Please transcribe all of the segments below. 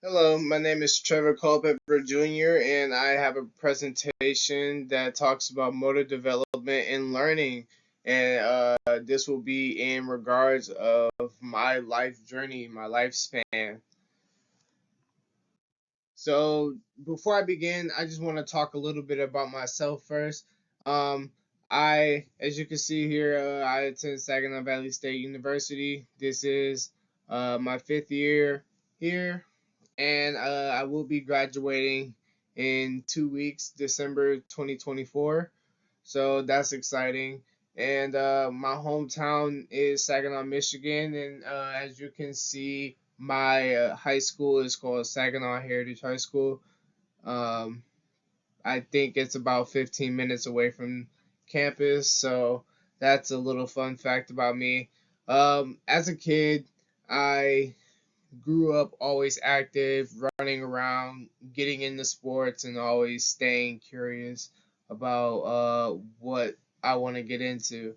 Hello, my name is Trevor Culpepper Jr., and I have a presentation that talks about motor development and learning. And this will be in regards of my life journey, my lifespan. So before I begin, I just want to talk a little bit about myself first. Um, as you can see here, I attend Saginaw Valley State University. This is my fifth year here, and I will be graduating in 2 weeks, December 2024. So that's exciting. And my hometown is Saginaw, Michigan, and as you can see, my high school is called Saginaw Heritage High School. Um, I think it's about 15 minutes away from campus, so that's a little fun fact about me. As a kid, I grew up always active, running around, getting into sports, and always staying curious about what I want to get into.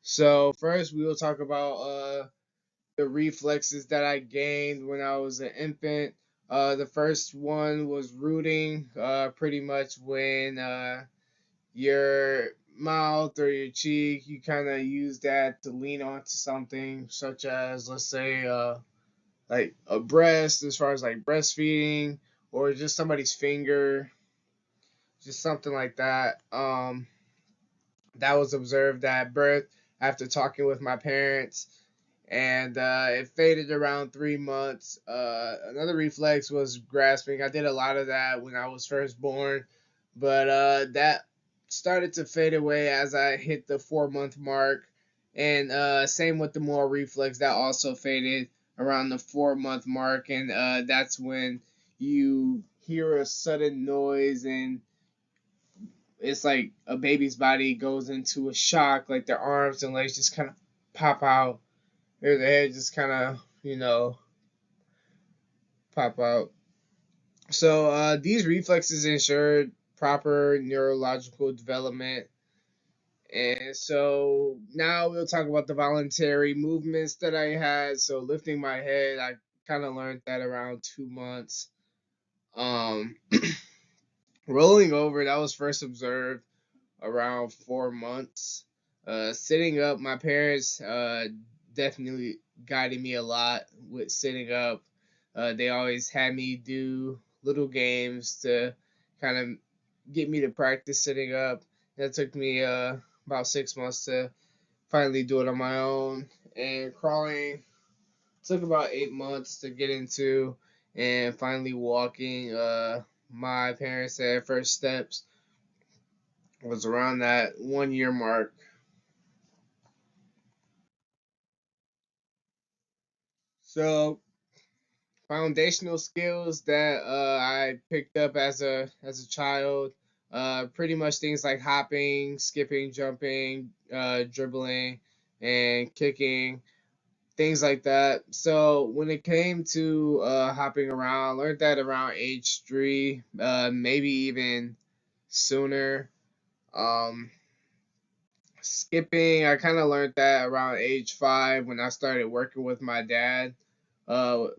So first, we will talk about the reflexes that I gained when I was an infant. The first one was rooting, pretty much when your mouth or your cheek, you kind of use that to lean onto something, such as, let's say, like a breast, as far as like breastfeeding, or just somebody's finger, just something like that. That was observed at birth after talking with my parents, and it faded around 3 months. Another reflex was grasping. I did a lot of that when I was first born, but that started to fade away as I hit the 4 month mark. And same with the more reflex, that also faded around the 4 month mark, and that's when you hear a sudden noise and it's like a baby's body goes into a shock, like their arms and legs just kind of pop out, or their head just kind of, pop out. So these reflexes ensure proper neurological development. And so now we'll talk about the voluntary movements that I had. So lifting my head, I kind of learned that around 2 months. Um, Rolling over, that was first observed around 4 months. Sitting up, my parents definitely guided me a lot with sitting up. They always had me do little games to kind of get me to practice sitting up. That took me about 6 months to finally do it on my own. And crawling took about 8 months to get into, and finally walking. My parents said first steps was around that 1 year mark. So foundational skills that I picked up as a child, pretty much things like hopping, skipping, jumping, dribbling, and kicking, things like that. So when it came to hopping around, I learned that around age 3, maybe even sooner. Um, Skipping, I kind of learned that around age 5 when I started working with my dad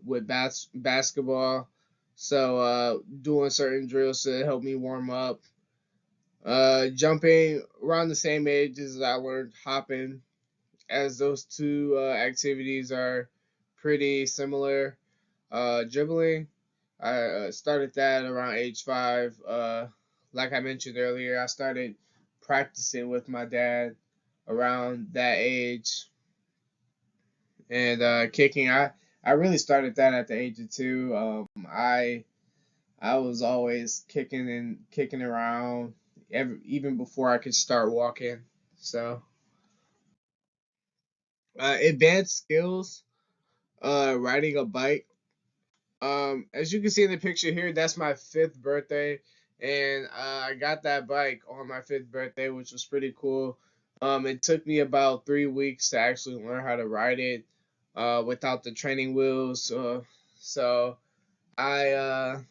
with basketball. So doing certain drills to help me warm up. Jumping around the same age as I learned hopping, as those two activities are pretty similar. Dribbling, I started that around age 5. Like I mentioned earlier, I started practicing with my dad around that age. And kicking, I really started that at the age of 2. I was always kicking around, even before I could start walking. So advanced skills, riding a bike. As you can see in the picture here, that's my 5th birthday, and I got that bike on my 5th birthday, which was pretty cool. It took me about 3 weeks to actually learn how to ride it, without the training wheels. So I uh,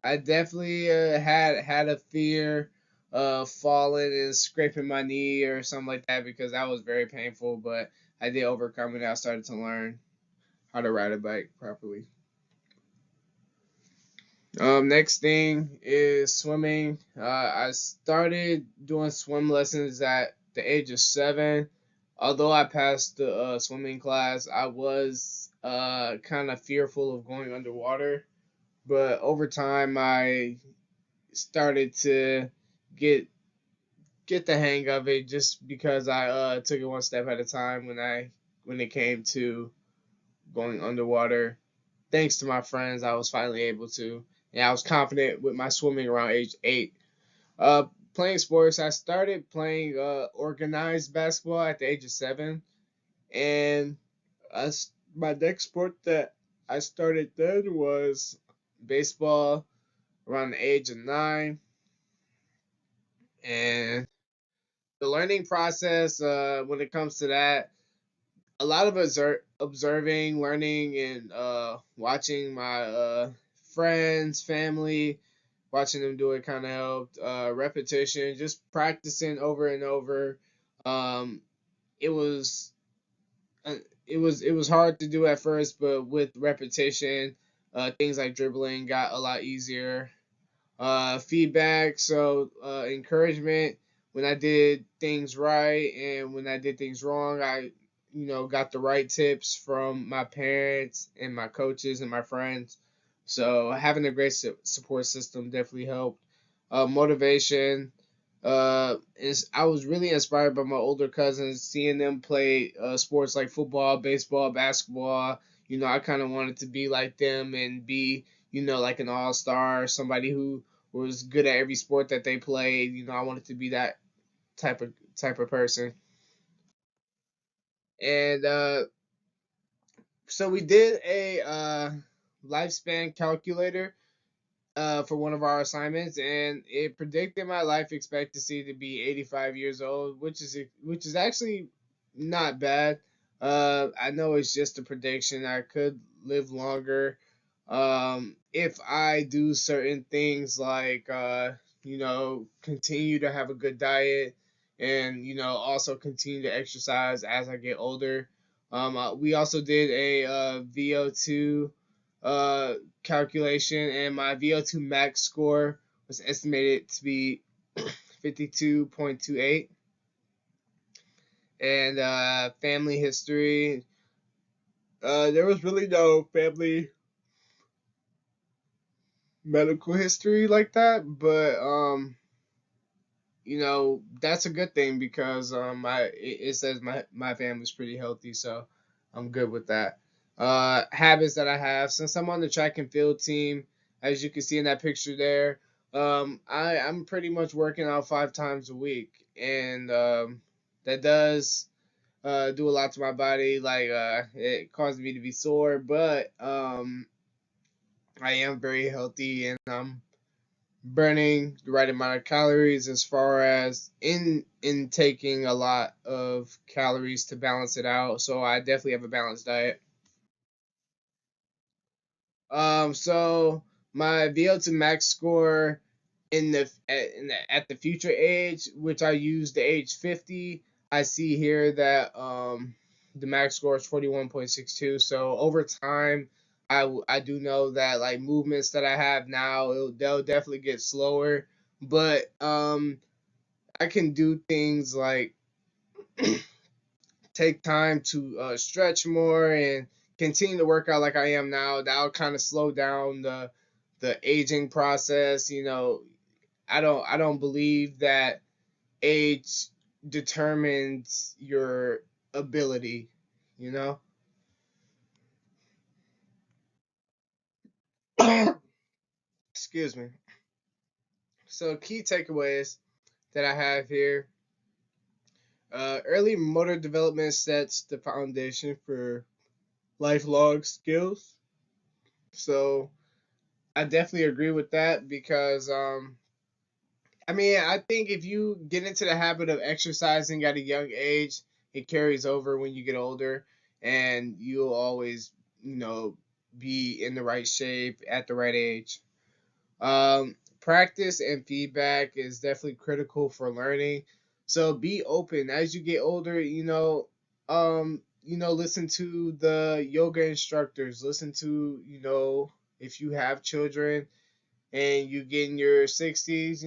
I definitely had a fear of falling and scraping my knee or something like that because that was very painful. But I did overcome it. I started to learn how to ride a bike properly. Next thing is swimming. I started doing swim lessons at the age of 7. Although I passed the swimming class, I was kind of fearful of going underwater. But over time, I started to get get the hang of it just because I took it one step at a time when it came to going underwater. Thanks to my friends, I was finally able to. And I was confident with my swimming around age 8. Uh, Playing sports, I started playing organized basketball at the age of 7, and my next sport that I started then was baseball around the age of 9. And the learning process, when it comes to that, a lot of observing, learning, and watching my friends, family, watching them do it kind of helped. Repetition, just practicing over and over. Um, it was uh, it was hard to do at first, but with repetition, things like dribbling got a lot easier. Feedback, so encouragement when I did things right and when I did things wrong. I got the right tips from my parents and my coaches and my friends. So having a great support system definitely helped. Motivation. Is I was really inspired by my older cousins, seeing them play sports like football, baseball, basketball. I kind of wanted to be like them and be, like an all star, somebody who was good at every sport that they played. I wanted to be that type of person. And so we did a lifespan calculator for one of our assignments, and it predicted my life expectancy to be 85 years old, which is actually not bad. I know it's just a prediction. I could live longer if I do certain things like continue to have a good diet and also continue to exercise as I get older. We also did a VO2 uh, calculation, and my VO2 max score was estimated to be 52.28. And family history, there was really no family medical history like that, but that's a good thing because it says my family's pretty healthy, so I'm good with that. Habits that I have since I'm on the track and field team, as you can see in that picture there, I'm pretty much working out 5 times a week, and that does do a lot to my body. Like it causes me to be sore, but I am very healthy and I'm burning the right amount of calories as far as in taking a lot of calories to balance it out. So I definitely have a balanced diet. So my VO2 max score at the future age, which I use the age 50, I see here that the max score is 41.62. So over time, I do know that like movements that I have now, they'll definitely get slower, but I can do things like take time to stretch more and continue to work out like I am now. That'll kind of slow down the aging process. I don't believe that age determines your ability. You know. Excuse me. So key takeaways that I have here. Early motor development sets the foundation for lifelong skills. So I definitely agree with that because I mean, I think if you get into the habit of exercising at a young age, it carries over when you get older, and you'll always, be in the right shape at the right age. Practice and feedback is definitely critical for learning. So be open as you get older. Listen to the yoga instructors. Listen to, if you have children, and you get in your 60s,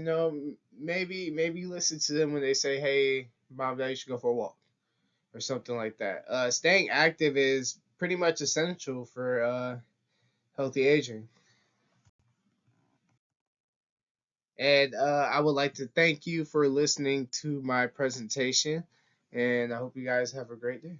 maybe you listen to them when they say, "Hey, mom, dad, you should go for a walk," or something like that. Staying active is pretty much essential for healthy aging. And I would like to thank you for listening to my presentation, and I hope you guys have a great day.